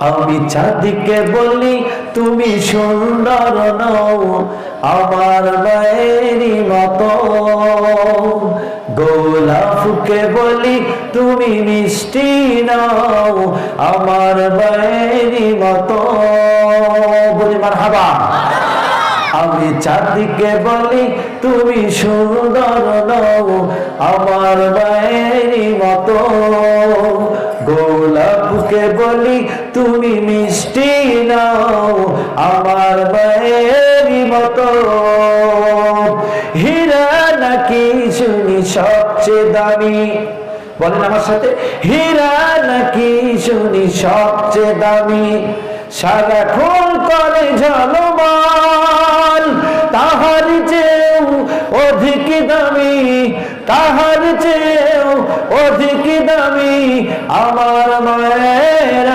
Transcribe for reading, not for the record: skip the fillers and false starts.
আমি চাঁদকে বলি তুমি সুন্দর নও, আমার মায়েরই মতো। গোলাপকে বলি তুমি মিষ্টি নও, আমার মায়েরই মতো। বলি মারহাবা। আমি চাঁদকে বলি তুমি সুন্দর নও, আমার মায়েরই মতো। গোলাপকে বলি তুমি মিষ্টি নাও, আমার মায়েরই মতো। হীরা নাকি শুনি সবচেয়ে দামি, বলেন আমার সাথে, হীরা নাকি শুনি সবচেয়ে দামি। সারাক্ষণ করে ঝলমল, তাহার চেয়েও অধিক দামি, তাহার চেয়েও অধিক দামি আমার মায়ের